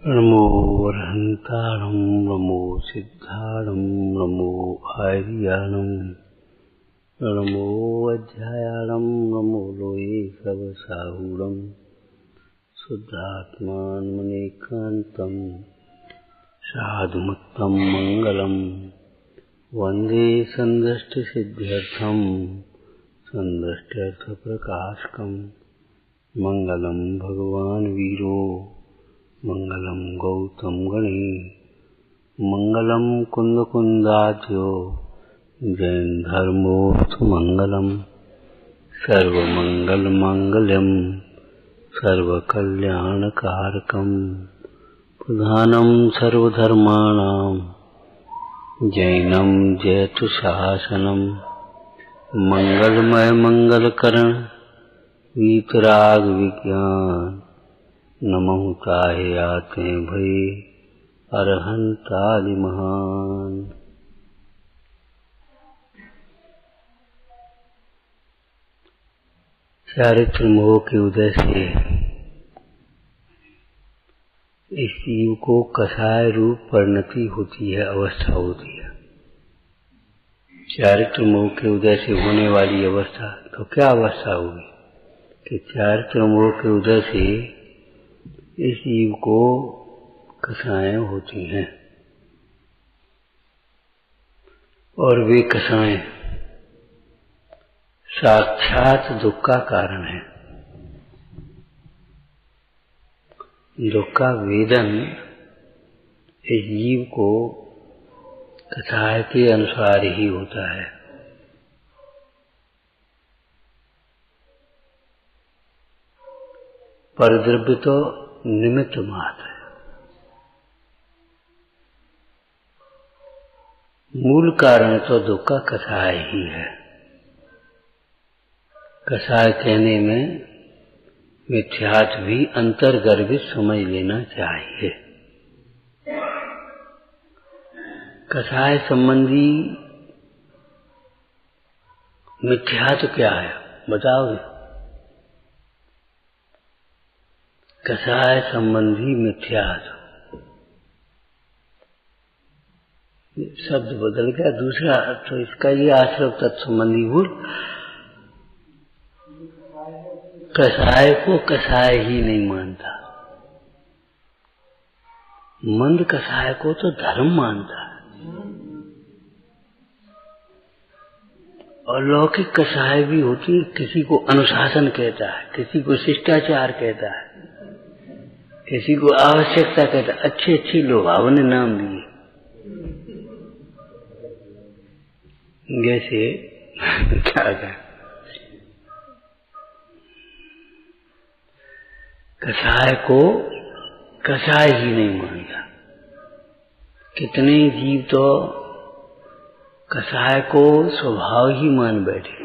नमो अर्हन्तारं नमो सिद्धारं नमो आर्याणं नमो अध्यायाणं नमो लोये सर्वसाहूरं शुद्धात्मानमनेकान्तं साधुमुत्तमं मंगलं वन्दे सन्दृष्टिसिद्ध्यर्थं सन्दृष्ट्यर्थप्रकाशकं मंगलं भगवान् वीरो मंगलम गौतम गणे मंगलम कुंद कुंदाज्यो जैन धर्मोऽस्तु मंगलम सर्वमंगल मांगल्यम सर्वकल्याणकारकम प्रधानम सर्वधर्माणां जैनम जयतु शासनम मंगलमय मंगलकरण वीतराग विज्ञान नमः ताहे आते भये अरहंतादि महान। चारित्र मोह के उदय से इस जीव को कसाय रूप परिणति होती है, अवस्था होती है। चारित्र मोह के उदय से होने वाली अवस्था तो क्या अवस्था होगी कि चारित्र मोह के उदय से इस जीव को कसाएं होती हैं और वे कसाएं साक्षात दुख का कारण है। दुख का वेदन इस जीव को कसाय के अनुसार ही होता है। परद्रव्य तो निमित्त मात्र है, मूल कारण तो दुख का कसाय ही है। कसाय कहने में मिथ्यात्व भी अंतर्गर्भित समझ लेना चाहिए। कसाय संबंधी मिथ्यात्व क्या है बताओगे? कसाय संबंधी मिथ्यात्व शब्द बदल गया, दूसरा तो इसका ये आश्रव तत्संबंधी भूल। कसाय को कसाय ही नहीं मानता, मंद कसाय को तो धर्म मानता है। और लौकिक कसाय भी होती है, किसी को अनुशासन कहता है, किसी को शिष्टाचार कहता है, किसी को आवश्यकता कहता। अच्छे अच्छे लोभावने नाम दिए, जैसे क्या है कसाय को कसाय ही नहीं मानता। कितने जीव तो कसाय को स्वभाव ही मान बैठे।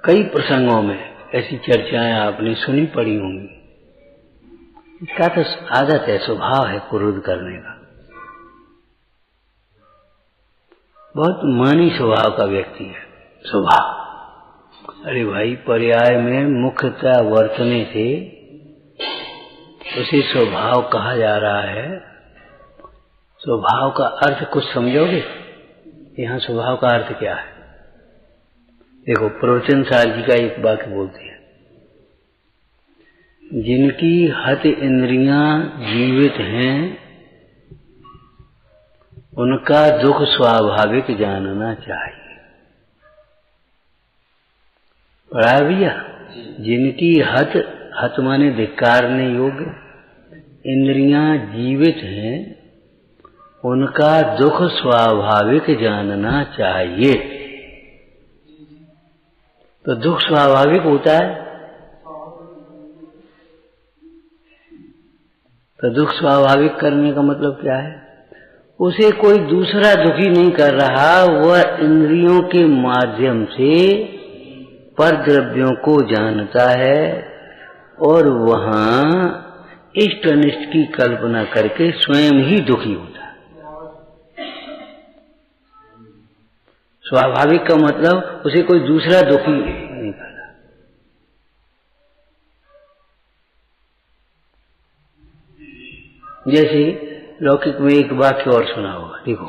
कई प्रसंगों में ऐसी चर्चाएं आपने सुनी पड़ी होंगी। इसका तो आदत है, स्वभाव है क्रोध करने का। बहुत मानी स्वभाव का व्यक्ति है स्वभाव। अरे भाई, पर्याय में मुख्यतः वर्तने से उसी स्वभाव कहा जा रहा है। स्वभाव का अर्थ कुछ समझोगे? यहाँ स्वभाव का अर्थ क्या है? देखो, प्रवचन सार जी का एक वाक्य बोलते हैं, जिनकी हत इंद्रियां जीवित हैं उनका दुख स्वाभाविक जानना चाहिए। पढ़ा भैया? जिनकी हत माने धिक्कारने योग्य इंद्रियां जीवित हैं उनका दुख स्वाभाविक जानना चाहिए। तो दुख स्वाभाविक होता है, तो दुख स्वाभाविक करने का मतलब क्या है? उसे कोई दूसरा दुखी नहीं कर रहा, वह इंद्रियों के माध्यम से परद्रव्यों को जानता है और वहां इष्ट अनिष्ट की कल्पना करके स्वयं ही दुखी होता है। स्वाभाविक का मतलब उसे कोई दूसरा दुखी नहीं करता। जैसे लौकिक में एक वाक्य और सुना होगा, देखो,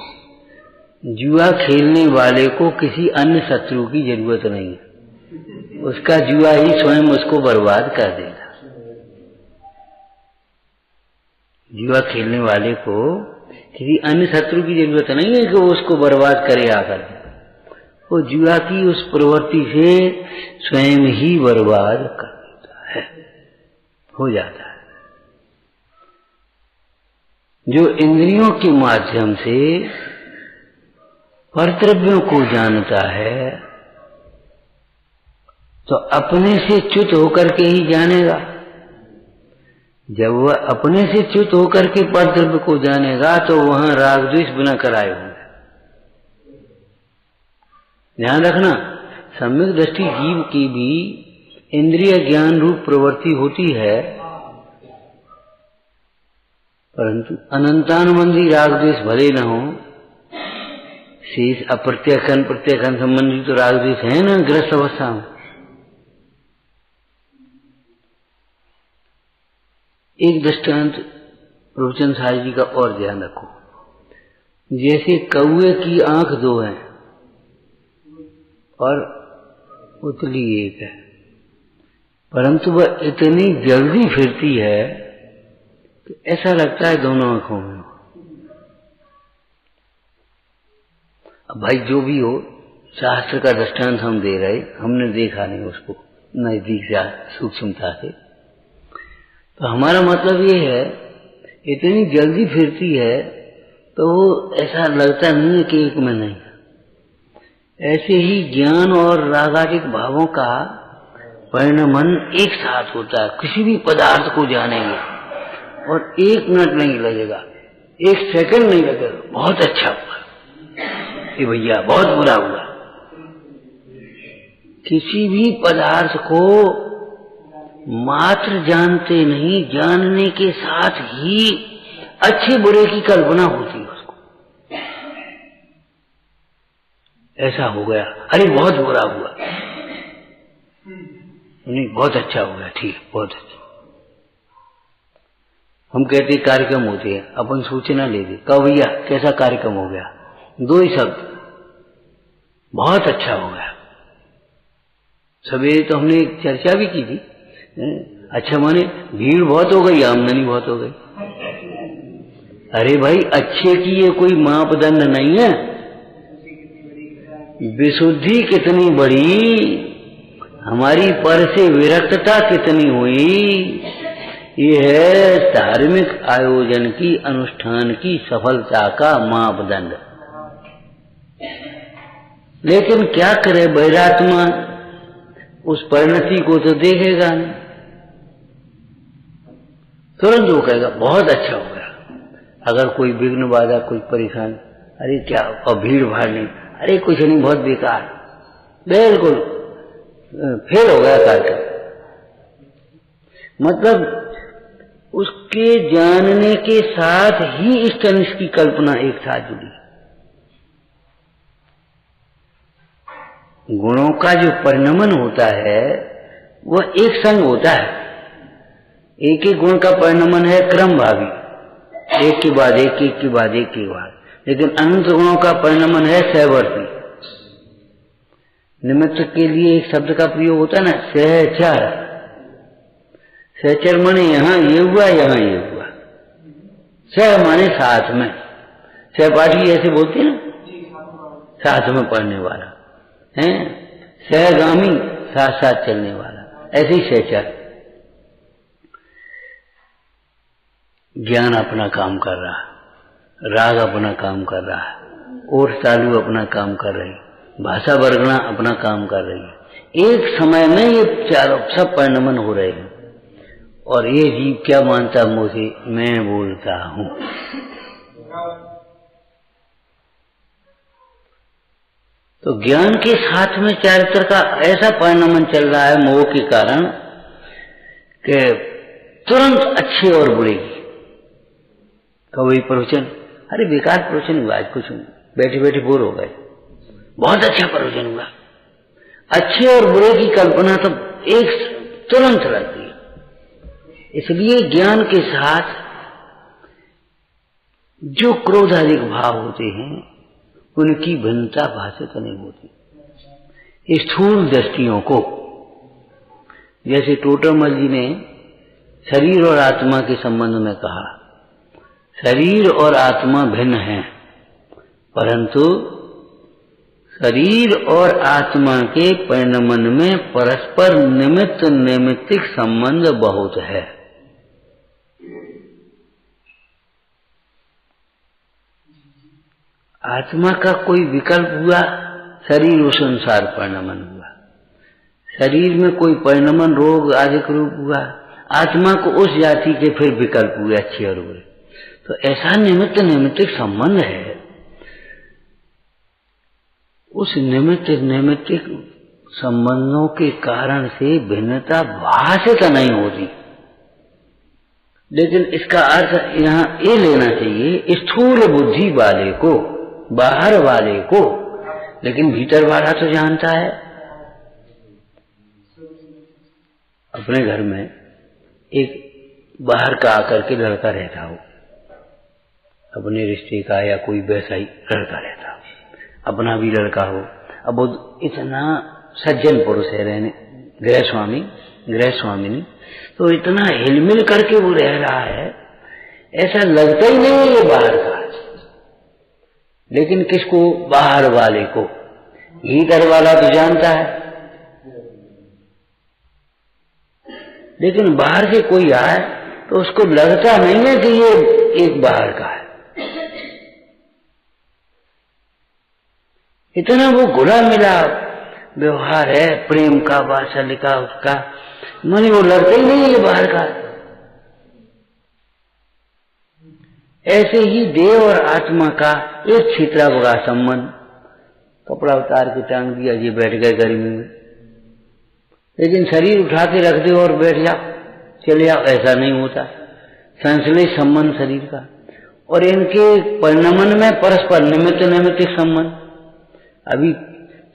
जुआ खेलने वाले को किसी अन्य शत्रु की जरूरत नहीं है, उसका जुआ ही स्वयं उसको बर्बाद कर देगा। जुआ खेलने वाले को किसी अन्य शत्रु की जरूरत नहीं है कि वो उसको बर्बाद करे आकर, वो जुआ की उस प्रवृत्ति से स्वयं ही बर्बाद कर देता है, हो जाता है। जो इंद्रियों के माध्यम से परद्रव्यों को जानता है तो अपने से च्युत होकर के ही जानेगा। जब वह अपने से च्युत होकर के परद्रव्य को जानेगा तो वहां राग द्वेष बिना कराए होंगे। ध्यान रखना, सम्यक दृष्टि जीव की भी इंद्रिय ज्ञान रूप प्रवृत्ति होती है, परंतु अनंतानुबंधी राग द्वेष भले न हो, शेष अप्रत्यखन प्रत्यखन संबंधी तो राग द्वेष है ना ग्रस्त अवस्था में। एक दृष्टांत प्रवचन साहब जी का और ध्यान रखो। जैसे कौए की आंख दो है और उतली एक है, परंतु वह इतनी जल्दी फिरती है तो ऐसा लगता है दोनों आंखों में। अब भाई जो भी हो, शास्त्र का दृष्टांत हम दे रहे, हमने देखा नहीं उसको नजदीक से सूक्ष्मता से, तो हमारा मतलब ये है इतनी जल्दी फिरती है तो ऐसा लगता नहीं है कि एक में नहीं। ऐसे ही ज्ञान और रागादिक भावों का परिणमन एक साथ होता है। किसी भी पदार्थ को जानेंगे और 1 मिनट नहीं लगेगा, 1 सेकंड नहीं लगेगा, बहुत अच्छा हुआ, ये भैया बहुत बुरा हुआ। किसी भी पदार्थ को मात्र जानते नहीं, जानने के साथ ही अच्छे बुरे की कल्पना होती है उसको। ऐसा हो गया, अरे बहुत बुरा हुआ, नहीं बहुत अच्छा हो गया, ठीक बहुत अच्छा। हम कहते कार्यक्रम होते हैं, अपन सूचना ले दे, कहो भैया कैसा कार्यक्रम हो गया, 2 ही शब्द, बहुत अच्छा हो गया। सवेरे तो हमने एक चर्चा भी की थी, अच्छा माने भीड़ बहुत हो गई, आमदनी बहुत हो गई। अरे भाई अच्छे की ये कोई मापदंड नहीं है, विशुद्धि कितनी बड़ी, हमारी पर से विरक्तता कितनी हुई, ये है धार्मिक आयोजन की अनुष्ठान की सफलता का मापदंड। लेकिन क्या करे बैरात्मा, उस परिणति को तो देखेगा नहीं, तुरंत वो कहेगा बहुत अच्छा हो गया। अगर कोई विघ्न बाधा, कोई परेशानी, अरे क्या, और भीड़ भाड़ नहीं, अरे कुछ नहीं बहुत बेकार, बिल्कुल फेल हो गया कार्यक्रम। मतलब उसके जानने के साथ ही इष्ट अनिष्ट की कल्पना एक साथ जुड़ी। गुणों का जो परिणमन होता है वह एक संग होता है, एक एक गुण का परिणमन है क्रम भावी, एक के बाद एक, एक के बाद एक के बाद। लेकिन अनंत गुणों का परिणमन है सहवर्ती। निमित्त के लिए एक शब्द का प्रयोग होता है ना, सहचर। सहचर माने यहाँ ये हुआ, यहाँ ये हुआ। सह माने साथ में, सहपाठी ऐसे बोलते हैं ना, साथ में पढ़ने वाला है, सहगामी साथ साथ चलने वाला, ऐसे ही सहचर। ज्ञान अपना काम कर रहा, राग अपना काम कर रहा है, ओठ तालु अपना काम कर रही, भाषा वर्गणा अपना काम कर रही है। एक समय में ये चारों सब परिणमन हो रहे हैं और ये जीव क्या मानता मुझे, मैं बोलता हूं। तो ज्ञान के साथ में चारित्र का ऐसा परिणमन चल रहा है मोह के कारण कि तुरंत अच्छे और बुरे की। कभी प्रवचन, अरे बेकार प्रवचन हुआ आज, कुछ बैठे बैठे बोर हो गए, बहुत अच्छा प्रवचन हुआ। अच्छे और बुरे की कल्पना तो एक तुरंत रहती है। इसलिए ज्ञान के साथ जो क्रोधाधिक भाव होते हैं उनकी भिन्नता भाषित नहीं होती। स्थूल दृष्टियों को, जैसे टोटरमल जी ने शरीर और आत्मा के संबंध में कहा, शरीर और आत्मा भिन्न हैं, परंतु शरीर और आत्मा के परिणमन में परस्पर निमित्त नैमित्तिक संबंध बहुत है। आत्मा का कोई विकल्प हुआ, शरीर उस अनुसार परिणमन हुआ। शरीर में कोई परिणमन रोग आदि रूप हुआ, आत्मा को उस जाति के फिर विकल्प हुए, अच्छे और बुरे। तो ऐसा निमित्त नैमित्तिक संबंध है। उस निमित्त नैमित्तिक संबंधों के कारण से भिन्नता भाषित नहीं होती। लेकिन इसका अर्थ यहाँ ये लेना चाहिए, स्थूल बुद्धि वाले को, बाहर वाले को, लेकिन भीतर वाला तो जानता है। अपने घर में एक बाहर का आकर के लड़का रहता हो, अपने रिश्ते का या कोई वैसा ही लड़का रहता हो, अपना भी लड़का हो, अब वो इतना सज्जन पुरुष है, रहने गृह स्वामिनी, तो इतना हिलमिल करके वो रह रहा है, ऐसा लगता ही नहीं है ये बाहर का। लेकिन किसको? बाहर वाले को। भीतर वाला तो जानता है, लेकिन बाहर से कोई आए तो उसको लगता नहीं है कि ये एक बाहर का है। इतना वो घुला मिला व्यवहार है, प्रेम का, वात्सल्य का, उसका माने वो लगता ही नहीं है ये बाहर का है। ऐसे ही देह और आत्मा का एक छितराव का संबंध, कपड़ा उतार के टांग दिया, ये बैठ गए गर्मी में, लेकिन शरीर उठा के रख दो और बैठ जाओ, चले जाओ, ऐसा नहीं होता। संश्लेष संबंध शरीर का, और इनके परिणमन में परस्पर निमित्त नैमित्तिक संबंध। अभी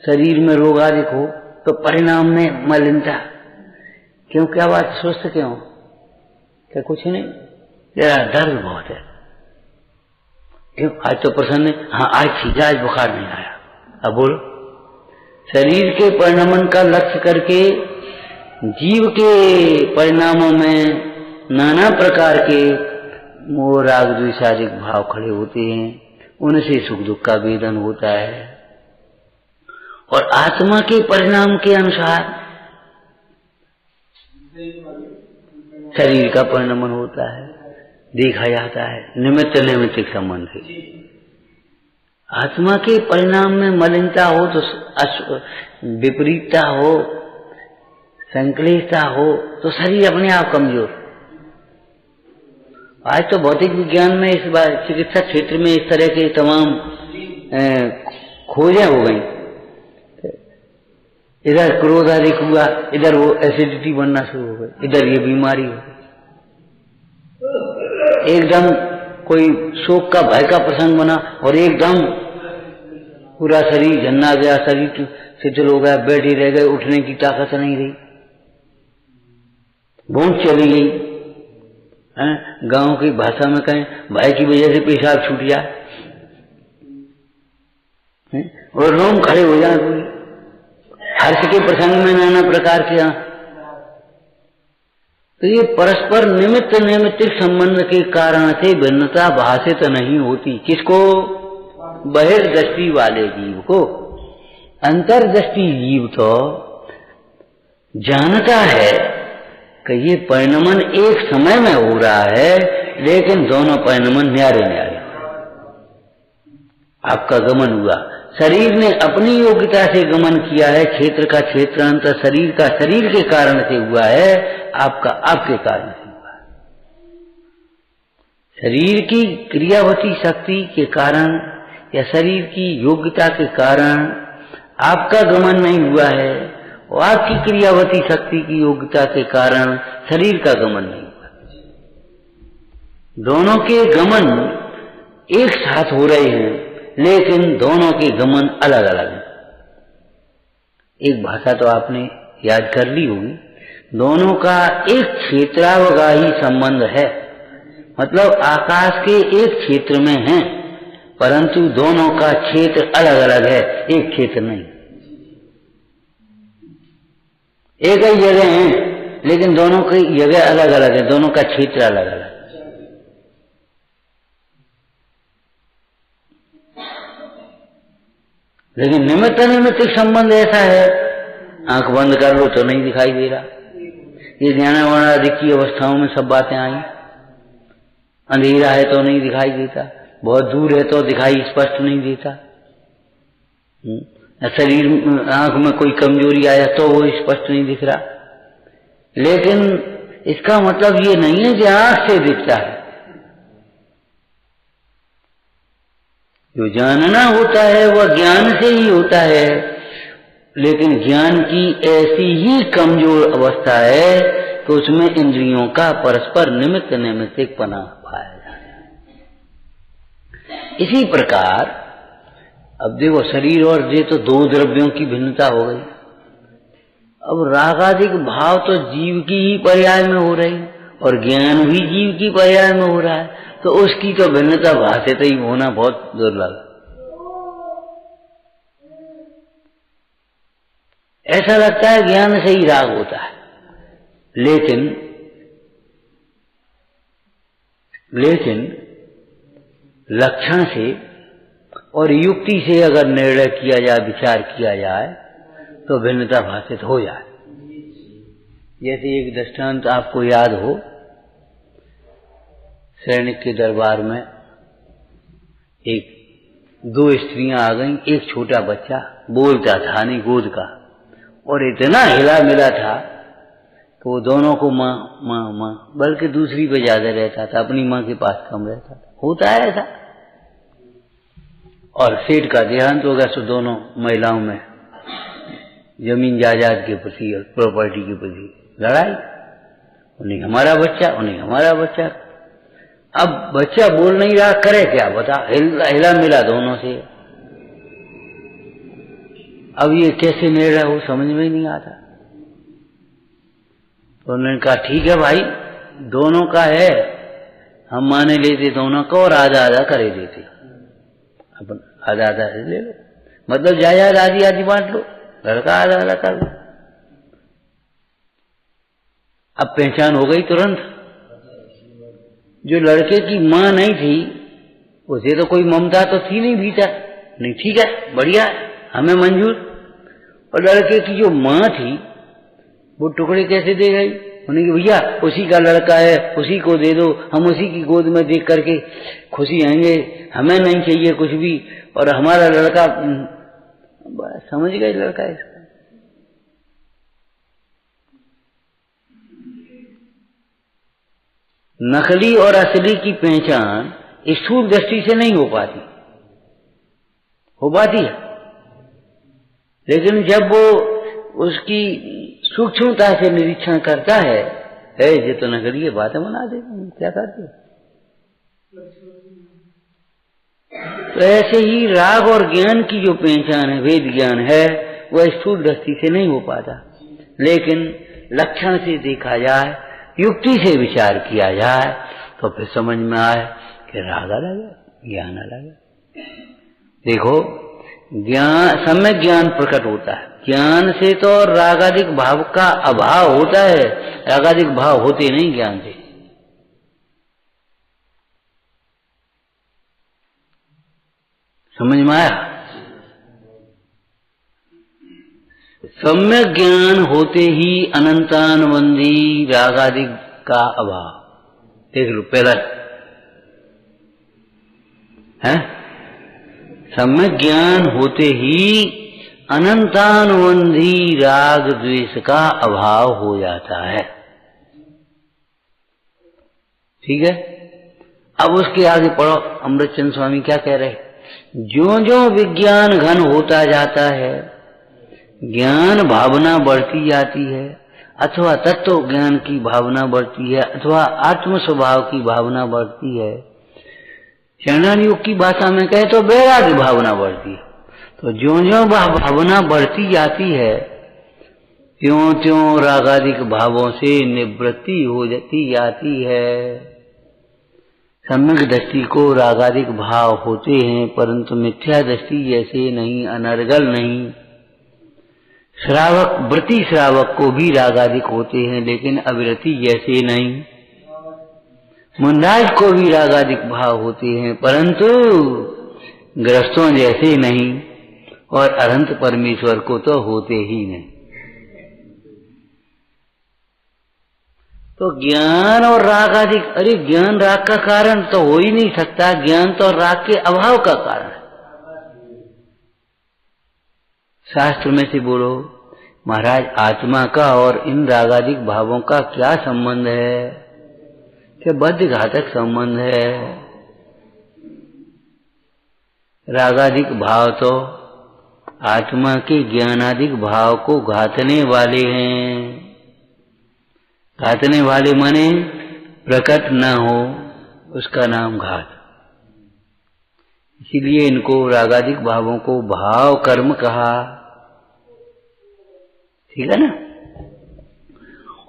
शरीर में रोग आदि हो तो परिणाम में मलिनता। क्यों? क्या बात? स्वस्थ क्यों? क्या कुछ नहीं, जरा दर्द बहुत है। क्यों? आज तो प्रसन्न है, हाँ आज ठीक है, आज बुखार नहीं आया। अब बोलो, शरीर के परिणमन का लक्ष्य करके जीव के परिणामों में नाना प्रकार के मोह राग द्वेषादिक भाव खड़े होते हैं, उनसे सुख दुख का वेदन होता है। और आत्मा के परिणाम के अनुसार शरीर का परिणमन होता है, देखा जाता है निमित्त नैमित्तिक संबंध से। आत्मा के परिणाम में मलिनता हो तो विपरीतता हो, संक्लेशता हो तो शरीर अपने आप कमजोर। आज तो भौतिक विज्ञान में, इस बार चिकित्सा क्षेत्र में इस तरह के तमाम खोजें हो गई। इधर क्रोध अधिक हुआ, इधर वो एसिडिटी बनना शुरू हो गई, इधर ये बीमारी हो गई। एकदम कोई शोक का, भय का प्रसंग बना और एकदम पूरा शरीर झन्ना गया, शरीर शिथिल हो गया, बैठे रह गए, उठने की ताकत नहीं रही, भूख चली गई। गांव की भाषा में कहें, भय की वजह से पेशाब छूट जाए और रोम खड़े हो जाए पूरी। हर्ष के प्रसंग में नाना प्रकार के। तो ये परस्पर निमित्त नैमित्तिक संबंध के कारण से भिन्नता भाषित नहीं होती। किसको? बहिर्दृष्टि वाले जीव को। अंतर्दृष्टि जीव तो जानता है कि ये परिणमन एक समय में हो रहा है, लेकिन दोनों परिणमन न्यारे न्यारे। आपका गमन हुआ, शरीर ने अपनी योग्यता से गमन किया है, क्षेत्र का क्षेत्रांतर शरीर का शरीर के कारण से हुआ है, आपका आपके कारण से हुआ है। शरीर की क्रियावती शक्ति के कारण या शरीर की योग्यता के कारण आपका गमन नहीं हुआ है, और आपकी क्रियावती शक्ति की योग्यता के कारण शरीर का गमन नहीं हुआ। दोनों के गमन एक साथ हो रहे हैं, लेकिन दोनों के गमन अलग अलग हैं। एक भाषा तो आपने याद कर ली होगी, दोनों का एक क्षेत्रावगाही संबंध है, मतलब आकाश के एक क्षेत्र में हैं, परंतु दोनों का क्षेत्र अलग अलग है, एक क्षेत्र नहीं। एक ही जगह हैं लेकिन दोनों की जगह अलग अलग है, दोनों का क्षेत्र अलग अलग। लेकिन निमित्त निमित्त संबंध ऐसा है, आंख बंद कर लो तो नहीं दिखाई दे रहा। ये ज्ञानावरणादि की अवस्थाओं में सब बातें आई। अंधेरा है तो नहीं दिखाई देता, बहुत दूर है तो दिखाई स्पष्ट नहीं देता, शरीर आंख में कोई कमजोरी आया तो वो स्पष्ट नहीं दिख रहा। लेकिन इसका मतलब ये नहीं है कि आंख से दिखता है। जो जानना होता है वह ज्ञान से ही होता है, लेकिन ज्ञान की ऐसी ही कमजोर अवस्था है कि उसमें इंद्रियों का परस्पर निमित्त नैमित्तिकपना पाया जाता है। इसी प्रकार अब देखो, शरीर और ये तो दो द्रव्यों की भिन्नता हो गई। अब रागादिक भाव तो जीव की ही पर्याय में हो रही और ज्ञान भी जीव की पर्याय में हो रहा है, तो उसकी तो भिन्नता भाषित ही होना बहुत दुर्लभ। ऐसा लगता है ज्ञान से ही राग होता है, लेकिन लक्षण से और युक्ति से अगर निर्णय किया जाए, विचार किया जाए तो भिन्नता भाषित हो जाए। जैसे एक दृष्टांत आपको याद हो, सैनिक के दरबार में दो स्त्रियां आ गईं, एक छोटा बच्चा बोलता था नहीं गोद का, और इतना हिला मिला था कि वो दोनों को माँ माँ माँ, बल्कि दूसरी पे ज्यादा रहता था, अपनी माँ के पास कम रहता था। होता है ऐसा। और सेठ का देहांत हो गया तो दोनों महिलाओं में जमीन जायदाद के प्रति और प्रॉपर्टी के प्रति लड़ाई, उन्हें हमारा बच्चा, उन्हें हमारा बच्चा। अब बच्चा बोल नहीं रहा, करे क्या बता, हिला मिला दोनों से। अब ये कैसे निर्णय हो समझ में ही नहीं आता। तो उन्होंने कहा ठीक है भाई, दोनों का है, हम माने लेते दोनों को और आधा आधा करे देते, अपन आधा आधा ले लो, मतलब जायदाद आधी आधी बांट लो, लड़का आधा आधा कर लो। अब पहचान हो गई तुरंत। जो लड़के की मां नहीं थी उसे तो कोई ममता तो थी नहीं भीतर, नहीं ठीक है बढ़िया है हमें मंजूर। और लड़के की जो मां थी वो टुकड़े कैसे दे गई, उन्हें कि भैया उसी का लड़का है, उसी को दे दो, हम उसी की गोद में देख करके खुशी आएंगे, हमें नहीं चाहिए कुछ भी, और हमारा लड़का। समझ गए लड़का इसका। नकली और असली की पहचान स्थूल दृष्टि से नहीं हो पाती है, लेकिन जब वो उसकी सूक्ष्मता से निरीक्षण करता है, ये तो नकली बातें बना दे, क्या करते। तो ऐसे ही राग और ज्ञान की जो पहचान है, वेद ज्ञान है, वह स्थूल दृष्टि से नहीं हो पाता, लेकिन लक्षण से देखा जाए, युक्ति से विचार किया जाए तो फिर समझ में आए कि राग अलग है, ज्ञान अलग है। देखो, ज्ञान सम्यक ज्ञान प्रकट होता है, ज्ञान से तो रागादिक भाव का अभाव होता है, रागादिक भाव होते नहीं ज्ञान से। समझ में आया? सम्यक ज्ञान होते ही अनंतानुबंधी रागादिक का अभाव। देख लो पहला है, सम्यक ज्ञान होते ही अनंतानुबंधी राग द्वेष का अभाव हो जाता है। ठीक है, अब उसके आगे पढ़ो, अमृतचंद स्वामी क्या कह रहे, ज्यों ज्यों विज्ञान घन होता जाता है, ज्ञान भावना बढ़ती जाती है, अथवा तत्व ज्ञान की भावना बढ़ती है, अथवा आत्म स्वभाव की भावना बढ़ती है, चैतन्य योग की भाषा में कहे तो वैराग्य भावना बढ़ती है। तो ज्यों ज्यों भावना बढ़ती जाती है, त्यों त्यों रागादिक भावों से निवृत्ति हो जाती है। सम्यक दृष्टि को रागादिक भाव होते हैं, परंतु मिथ्या दृष्टि जैसे नहीं, अनर्गल नहीं। श्रावक, वृत्ति श्रावक को भी रागादिक होते हैं, लेकिन अविरति जैसे नहीं। मुंडाज को भी रागादिक भाव होते हैं, परंतु ग्रस्तों जैसे नहीं, और अनंत परमेश्वर को तो होते ही नहीं। तो ज्ञान और राग आदि, अरे ज्ञान राग का कारण तो हो ही नहीं सकता, ज्ञान तो राग के अभाव का कारण है। शास्त्र में से बोलो महाराज, आत्मा का और इन रागादिक भावों का क्या संबंध है? क्या बद्ध घातक संबंध है। रागादिक भाव तो आत्मा के ज्ञानादिक भाव को घातने वाले हैं। घातने वाले माने प्रकट न हो, उसका नाम घात। इसीलिए इनको रागादिक भावों को भाव कर्म कहा, ठीक है ना।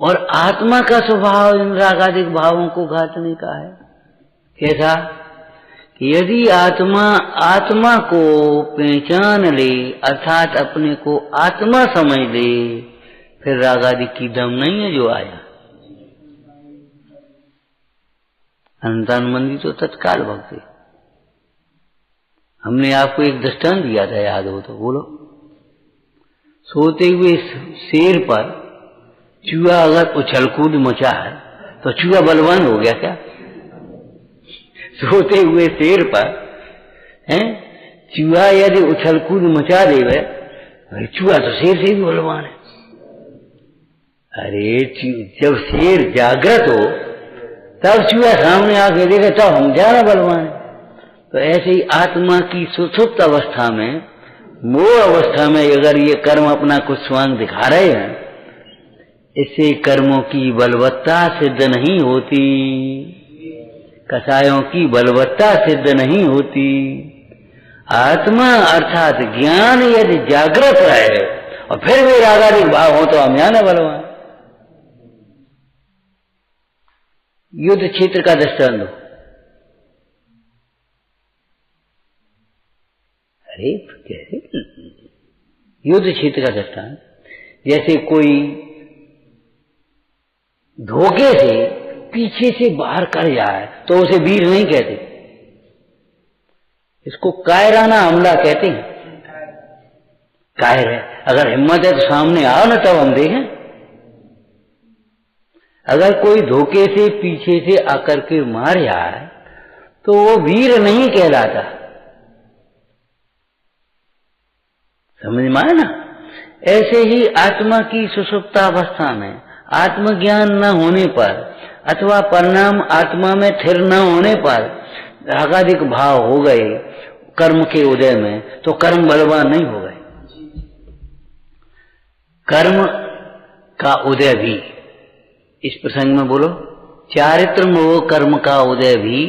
और आत्मा का स्वभाव इन रागादिक भावों को घातने का है। कैसा कि यदि आत्मा को पहचान ले, अर्थात अपने को आत्मा समझ ले, फिर रागादिक की दम नहीं है जो आया। अनंतानुबंधी तो तत्काल भक्ति। हमने आपको एक दृष्टांत दिया था, याद हो तो बोलो। सोते हुए शेर पर चूहा अगर उछल कूद मचा है तो चूहा बलवान हो गया क्या? सोते हुए शेर पर चूहा यदि उछल कूद मचा देवे, चूहा तो शेर से भी बलवान है। अरे जब शेर जागृत हो तब चूहा सामने आके देखे तो हम ज्यादा बलवान है। तो ऐसे ही आत्मा की सुषुप्त अवस्था में, मोह अवस्था में अगर ये कर्म अपना कुछ स्वांग दिखा रहे हैं, इससे कर्मों की बलवत्ता सिद्ध नहीं होती, कसायों की बलवत्ता सिद्ध नहीं होती। आत्मा अर्थात ज्ञान यदि जागृत रहे और फिर भी रागादिक भाव हो तो हम ज्ञान बलवान। युद्ध क्षेत्र का दृष्टांत दो। अरे कैसे युद्ध क्षेत्र का दृष्टांत? जैसे कोई धोखे से पीछे से बाहर कर जाए तो उसे वीर नहीं कहते, इसको कायराना हमला कहते हैं। कायर है, अगर हिम्मत है तो सामने आओ ना, तब हम देखें। अगर कोई धोखे से पीछे से आकर के मार जाए तो वो वीर नहीं कहलाता। समझ में आया ना। ऐसे ही आत्मा की सुषुप्तावस्था में आत्मज्ञान न होने पर अथवा परिणाम आत्मा में स्थिर न होने पर रागादिक भाव हो गए कर्म के उदय में, तो कर्म बलवान नहीं हो गए। कर्म का उदय भी, इस प्रसंग में बोलो, चारित्र मोह कर्म का उदय भी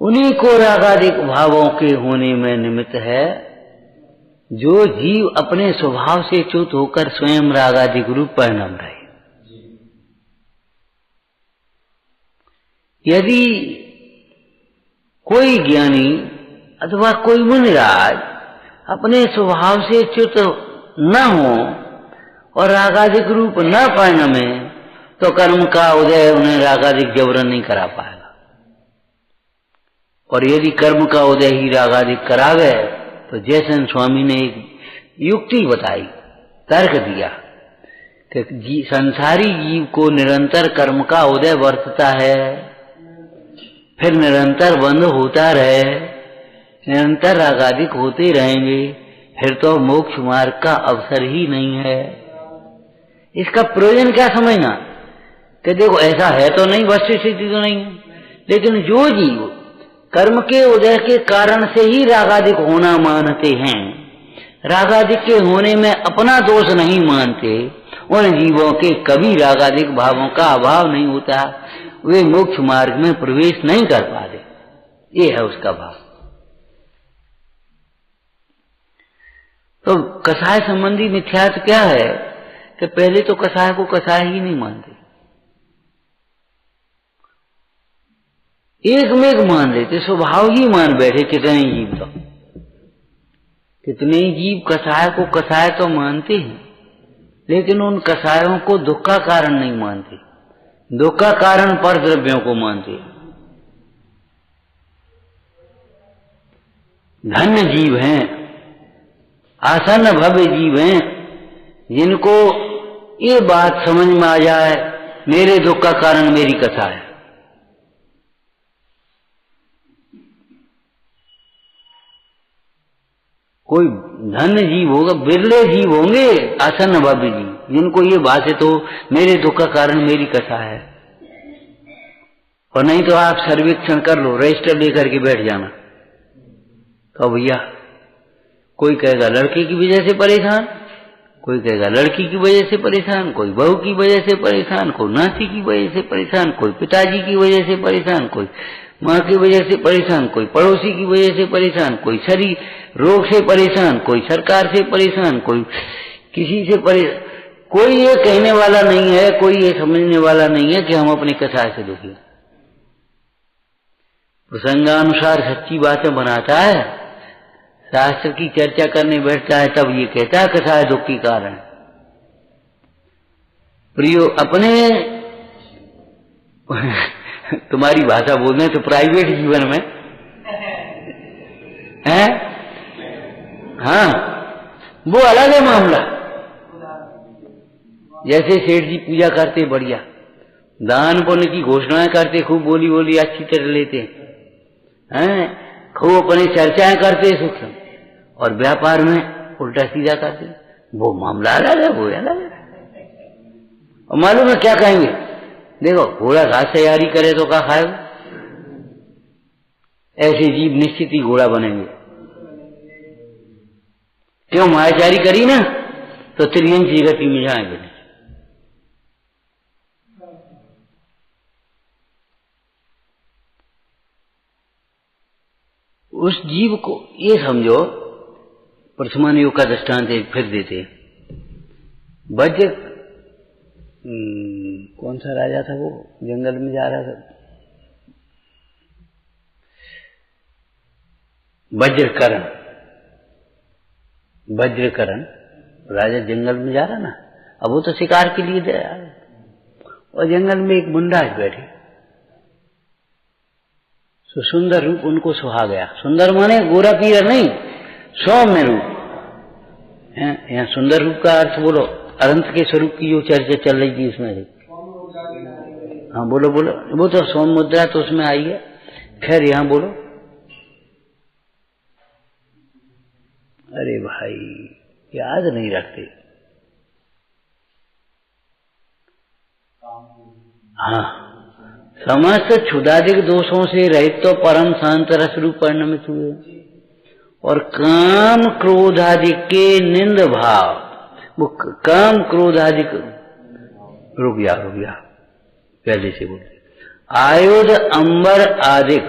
उन्हीं को रागादिक भावों के होने में निमित्त है, जो जीव अपने स्वभाव से च्युत होकर स्वयं रागादिक रूप परिणाम रहे। यदि कोई ज्ञानी अथवा कोई मुनिराज अपने स्वभाव से च्युत न हो और रागादिक रूप न परिणमे, तो कर्म का उदय उन्हें रागादिक जबरन नहीं करा पाएगा। और यदि कर्म का उदय ही रागादिक करावे, तो जैसे स्वामी ने एक युक्ति बताई, तर्क दिया कि संसारी जीव को निरंतर कर्म का उदय वर्तता है, फिर निरंतर बंद होता रहे, निरंतर रागादिक होते रहेंगे, फिर तो मोक्ष मार्ग का अवसर ही नहीं है। इसका प्रयोजन क्या समझना कि देखो ऐसा है तो नहीं, वस्तु स्थिति तो नहीं है, लेकिन जो जीव कर्म के उदय के कारण से ही रागादिक होना मानते हैं, रागादिक के होने में अपना दोष नहीं मानते, उन जीवों के कभी रागादिक भावों का अभाव नहीं होता, वे मोक्ष मार्ग में प्रवेश नहीं कर पाते। ये है उसका भाव। तो कसाय संबंधी मिथ्यात्व क्या है कि पहले तो कसाय को कसाय ही नहीं मानते। एक में एक मान लेते, स्वभाव ही मान बैठे कितने जीव तो, कितने जीव कसाय को कसाय तो मानते हैं, लेकिन उन कसायों को दुख का कारण नहीं मानते, दुख का कारण पर द्रव्यों को मानते हैं। धन्य जीव हैं, आसन्न भव्य जीव हैं, जिनको ये बात समझ में आ जाए मेरे दुख का कारण मेरी कथा है। कोई धन्य जीव होगा, बिरले जीव होंगे आसन्न भव्य जीव, जिनको ये बात है तो मेरे दुख का कारण मेरी कथा है। और नहीं तो आप सर्वेक्षण कर लो, रजिस्टर लेकर के बैठ जाना। तो भैया कोई कहेगा लड़के की वजह से परेशान, कोई कहेगा लड़की की वजह से परेशान, कोई बहू की वजह से परेशान, कोई नाती की वजह से परेशान, कोई पिताजी की वजह से परेशान, कोई माँ की वजह से परेशान, कोई पड़ोसी की वजह से परेशान, कोई शरीर रोग से परेशान, कोई सरकार से परेशान, कोई किसी से परेशान। कोई ये कहने वाला नहीं है, कोई ये समझने वाला नहीं है कि हम अपनी कसाय से दुखी। प्रसंगानुसार सच्ची बातें बनाता है, शास्त्र की चर्चा करने बैठता है, तब ये कहता है कसाय दुख की कारण। प्रियो अपने तुम्हारी भाषा बोलने तो प्राइवेट जीवन में है, हाँ वो अलग है मामला। जैसे सेठ जी पूजा करते बढ़िया, दान पुण्य की घोषणाएं करते, खूब बोली बोली अच्छी तरह लेते हैं, खूब अपनी चर्चाएं करते सूक्ष्म, और व्यापार में उल्टा सीधा करते, वो मामला अलग है, वो अलग है। और मालूम है क्या कहेंगे, देखो घोड़ा घास तैयारी करे तो क्या खाएगा, ऐसे जीव निश्चित ही घोड़ा बनेंगे। क्यों मायाचारी करी ना तो त्रियंची गति में जाएंगे। उस जीव को ये समझो, प्रथमान योग का दृष्टांत एक फिर देते। वज्र कौन सा राजा था वो, जंगल में जा रहा था, वज्रकरण, वज्रकरण राजा जंगल में जा रहा ना, अब वो तो शिकार के लिए गया, और जंगल में एक मुंडाज बैठे, तो सुंदर रूप उनको सुहा गया। सुंदर माने गोरा पीरा नहीं, सौम्य रूप। यहाँ सुंदर रूप का अर्थ बोलो, अनंत के स्वरूप की जो चर्चा चल रही थी इसमें से, हाँ बोलो बोलो, वो तो सोम मुद्रा तो उसमें आई है, खैर यहाँ बोलो। अरे भाई याद नहीं रखते, हाँ समस्त क्षुदादिक दोषों से रहित तो परम शांत रस रूप परिणमित हुए, और काम क्रोधादिक के निंद भाव, वो काम क्रोधादिक, रुक गया पहले से बोलते, आयुध अंबर आदिक,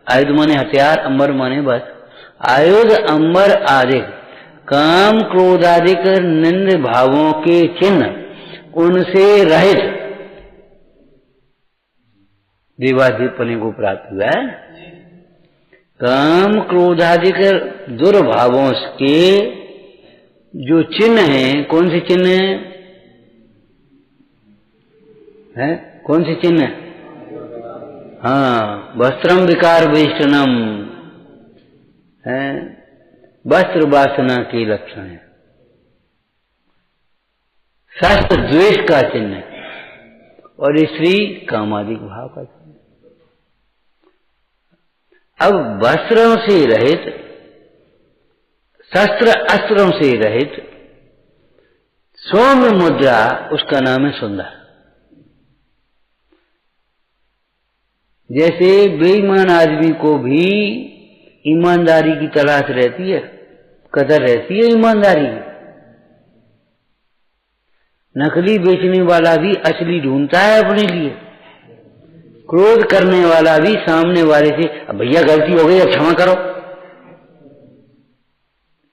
आयुध माने हथियार, अंबर माने बस, आयुध अंबर आदिक काम क्रोधादिक निंद भावों के चिन्ह उनसे रहित देवाधिपति को प्राप्त हुआ है। काम क्रोधादिक दुर्भावों के जो चिन्ह हैं, कौन से चिन्ह हैं? कौन से चिन्ह? हाँ, वस्त्रम विकार वेष्टनम है, वस्त्र वासना के लक्षण है, शास्त्र द्वेष का चिन्ह है, और स्त्री कामादिक भाव का चिन्ह। अब वस्त्रों से रहित, शस्त्र अस्त्रों से रहित सौम्य मुद्रा, उसका नाम है सुंदर। जैसे बेईमान आदमी को भी ईमानदारी की तलाश रहती है, कदर रहती है ईमानदारी की। नकली बेचने वाला भी असली ढूंढता है अपने लिए। क्रोध करने वाला भी सामने वाले से, अब भैया गलती हो गई अब क्षमा करो।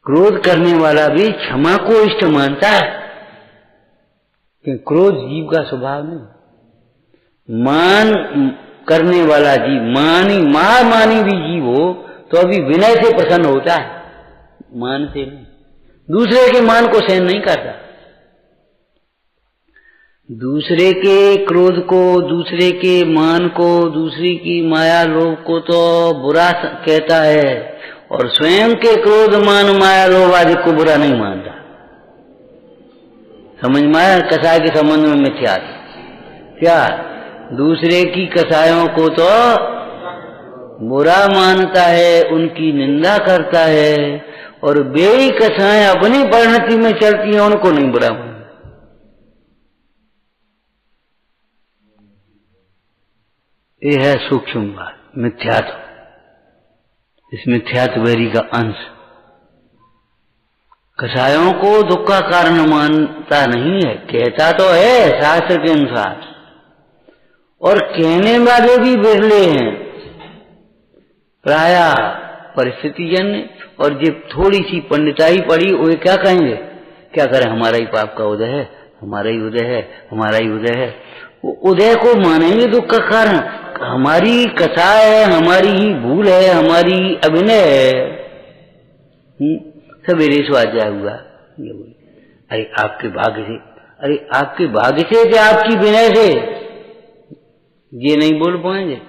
क्रोध करने वाला भी क्षमा को इष्ट मानता है, कि क्रोध जीव का स्वभाव नहीं। मान करने वाला जीव महामानी भी जीव हो तो अभी विनय से प्रसन्न होता है, मान से नहीं। दूसरे के मान को सहन नहीं करता, दूसरे के क्रोध को, दूसरे के मान को, दूसरी की माया लोभ को तो बुरा कहता है और स्वयं के क्रोध मान माया लोभ आदि को बुरा नहीं मानता। समझ में आया? कसाय के संबंध में मिथ्या क्या? दूसरे की कसायों को तो बुरा मानता है, उनकी निंदा करता है, और वे कसाएं अपनी परिणति में चलती हैं, उनको नहीं बुरा मानता। ये है सूक्ष्म बात, मिथ्यात्व। इस मिथ्यात्व वेरी का अंश। कसायों को दुख का कारण मानता नहीं है, कहता तो है शास्त्र के अनुसार, और कहने वाले भी बिरले हैं, प्रायः परिस्थिति जन्य। और जब थोड़ी सी पंडिताई पड़ी, वो क्या कहेंगे? क्या करें, हमारा ही पाप का उदय है, हमारा ही उदय है, हमारा ही उदय है। वो उदय को मानेंगे दुख का कारण, हमारी कथा है, हमारी ही भूल है, हमारी अभिनय है। सवेरे स्वाध्याय हुआ, ये बोले अरे आपके भाग्य से, अरे आपके भाग्य से या आपकी विनय से? ये नहीं बोल पाएंगे।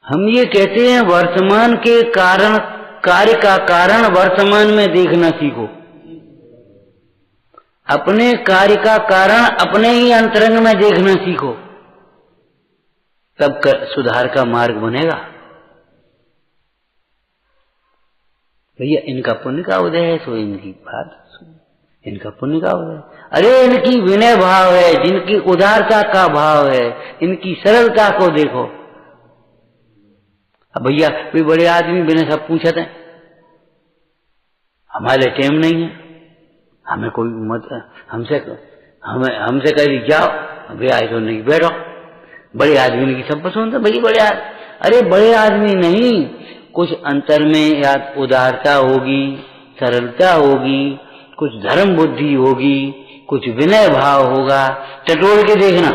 हम ये कहते हैं वर्तमान के कारण, कार्य का कारण वर्तमान में देखना सीखो। अपने कार्य का कारण अपने ही अंतरंग में देखना सीखो, तब सुधार का मार्ग बनेगा। भैया इनका पुण्य का उदय है, सो इनकी बात, इनका पुण्य का उदय। अरे इनकी विनय भाव है, जिनकी उदारता का भाव है, इनकी सरलता को देखो। अब भैया कोई बड़े आदमी बिना सब पूछते हैं, हमारे टाइम नहीं है, हमें कोई मत, हमसे कह जाओ, अभी आए तो नहीं बैठो। बड़े आदमी की सब पसंद है, भैया बड़े अरे बड़े आदमी नहीं, कुछ अंतर में या उदारता होगी, सरलता होगी, कुछ धर्म बुद्धि होगी, कुछ विनय भाव होगा, टटोल के देखना।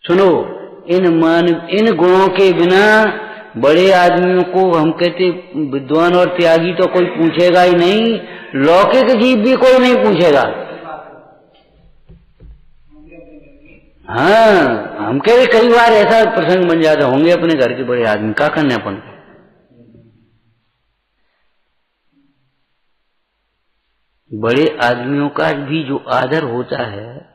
सुनो, इन गुणों के बिना बड़े आदमियों को हम कहते विद्वान और त्यागी तो कोई पूछेगा ही नहीं, लौकिक जीव भी कोई नहीं पूछेगा। हाँ, हम कहते कई बार ऐसा प्रसंग बन जाता, होंगे अपने घर के बड़े आदमी, क्या करने अपन। बड़े आदमियों का भी जो आदर होता है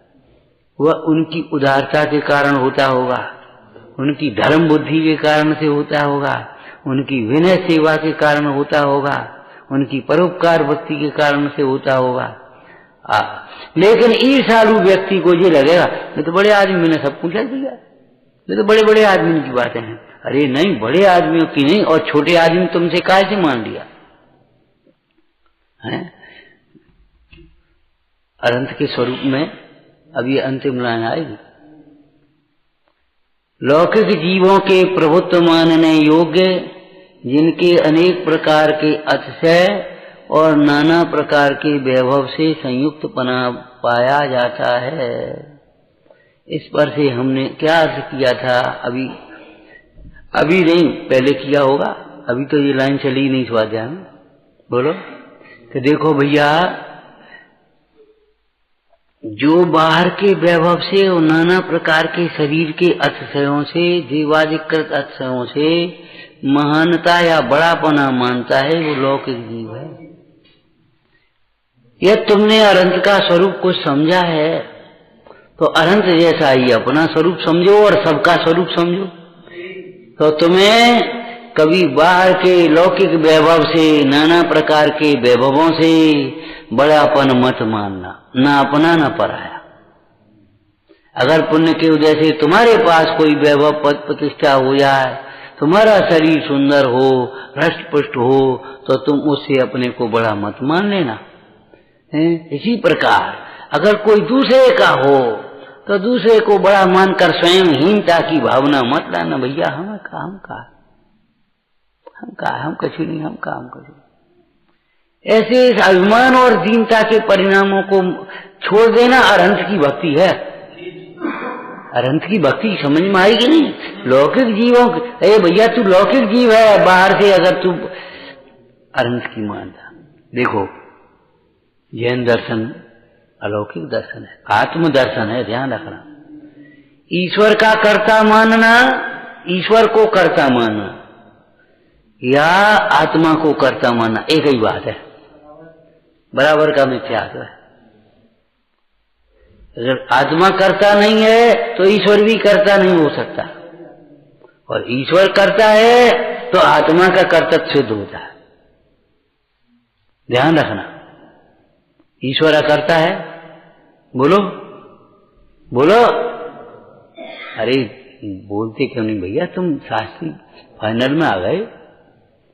वह उनकी उदारता के कारण होता होगा, उनकी धर्म बुद्धि के कारण से होता होगा, उनकी विनय सेवा के कारण होता होगा, उनकी परोपकार भक्ति के कारण से होता होगा। लेकिन ईर्ष्यालु व्यक्ति को ये लगेगा मैं तो बड़े आदमी ने सब पूछा दिया, ये तो बड़े बड़े आदमी की बातें हैं। अरे नहीं, बड़े आदमियों की नहीं, और छोटे आदमी तुमसे काहे से मान लिया है? अनंत के स्वरूप में अब ये अंतिम लाइन आएगी। लौकिक जीवों के प्रभुत्व मानने योग्य, जिनके अनेक प्रकार के अतिशय और नाना प्रकार के वैभव से संयुक्त पना पाया जाता है। इस पर से हमने क्या अर्थ किया था? अभी नहीं, पहले किया होगा, अभी तो ये लाइन चली नहीं स्वाध्याय में। बोलो तो देखो भैया, जो बाहर के वैभव से और नाना प्रकार के शरीर के अतिशयों से, जीवादिकृत अतिशयों से महानता या बड़ापना मानता है, वो लौकिक जीव है। यह तुमने अनंत का स्वरूप कुछ समझा है तो अनंत जैसा ही अपना स्वरूप समझो और सबका स्वरूप समझो। तो तुम्हें कभी बाहर के लौकिक वैभव से, नाना प्रकार के वैभवों से बड़ापन मत मानना, ना अपना ना पराया। अगर पुण्य के उदय से तुम्हारे पास कोई वैभव पद प्रतिष्ठा हो जाए, तुम्हारा शरीर सुंदर हो, हृष्ट पुष्ट हो, तो तुम उससे अपने को बड़ा मत मान लेना। इसी प्रकार अगर कोई दूसरे का हो तो दूसरे को बड़ा मानकर स्वयं हीनता की भावना मत लाना। भैया हम कछु नहीं, हम काम कछु। ऐसे इस अभिमान और दीनता के परिणामों को छोड़ देना अरहंत की भक्ति है। अरहंत की भक्ति समझ में आएगी नहीं। लौकिक जीवों अरे भैया तू लौकिक जीव है, बाहर से अगर तू अरहंत की मानता। देखो जैन दर्शन अलौकिक दर्शन है, आत्म दर्शन है, ध्यान रखना। ईश्वर का कर्ता मानना, ईश्वर को कर्ता मानना या आत्मा को कर्ता मानना एक ही बात है, बराबर का मिथ्यात्व है। अगर आत्मा कर्ता नहीं है तो ईश्वर भी कर्ता नहीं हो सकता, और ईश्वर कर्ता है तो आत्मा का कर्तव्य सिद्ध होता है। ध्यान रखना, ईश्वर अकर्ता है, बोलो बोलो। अरे बोलते क्यों नहीं भैया, तुम शास्त्री फाइनल में आ गए।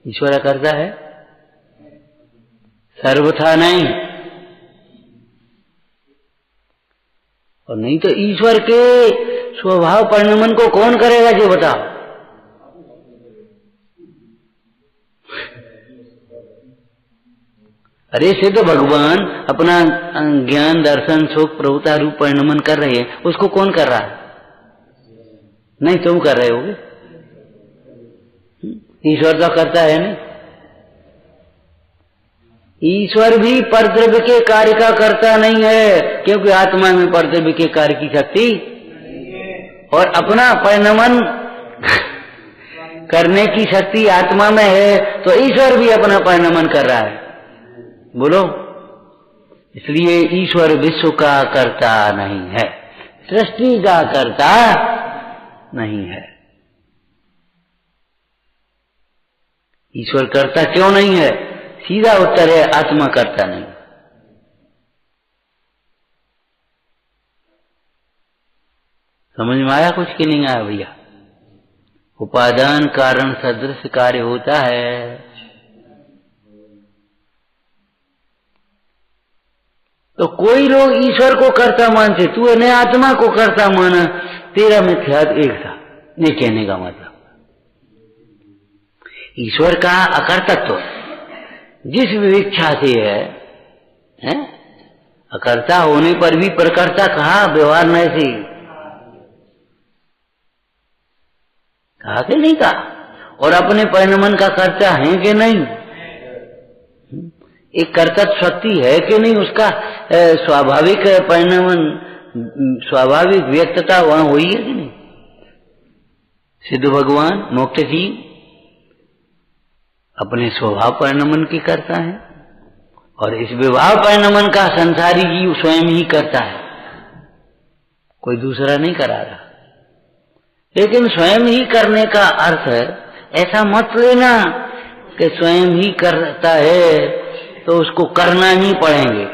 ईश्वर अकर्ता है, सर्वथा नहीं। और नहीं तो ईश्वर के स्वभाव परिणमन को कौन करेगा जो बताओ। अरे सिद्ध भगवान अपना ज्ञान दर्शन सुख प्रभुता रूप परिणमन कर रहे हैं, उसको कौन कर रहा है? नहीं तुम कर रहे होगे, ईश्वर तो करता है नहीं। ईश्वर भी परद्रव्य के कार्य का करता नहीं है, क्योंकि आत्मा में परद्रव्य के कार्य की शक्ति और अपना परिणमन करने की शक्ति आत्मा में है, तो ईश्वर भी अपना परिणमन कर रहा है, बोलो। इसलिए ईश्वर विश्व का कर्ता नहीं है, सृष्टि का कर्ता नहीं है। ईश्वर कर्ता क्यों नहीं है? सीधा उत्तर है, आत्मा कर्ता नहीं। समझ में आया कुछ कि नहीं आया भैया? उपादान कारण सदृश कार्य होता है। तो कोई लोग ईश्वर को कर्ता मानते, तू ने आत्मा को कर्ता माना, तेरा मिथ्यात्व एक था। ये कहने का मतलब ईश्वर का अकर्तत्व जिस विवेक्षा से है? अकर्ता होने पर भी प्रकर्ता कहा, व्यवहार में से कहा कि नहीं कहा? और अपने परिणमन का कर्ता है कि नहीं? एक कर्तव्य शक्ति है कि नहीं? उसका स्वाभाविक परिणमन, स्वाभाविक व्यक्तता वहां हुई है कि नहीं? सिद्ध भगवान मोक्ष जी अपने स्वभाव परिणमन की करता है, और इस विभाव परिणमन का संसारी जीव स्वयं ही करता है, कोई दूसरा नहीं करा रहा। लेकिन स्वयं ही करने का अर्थ ऐसा मत लेना कि स्वयं ही करता है तो उसको करना ही पड़ेंगे,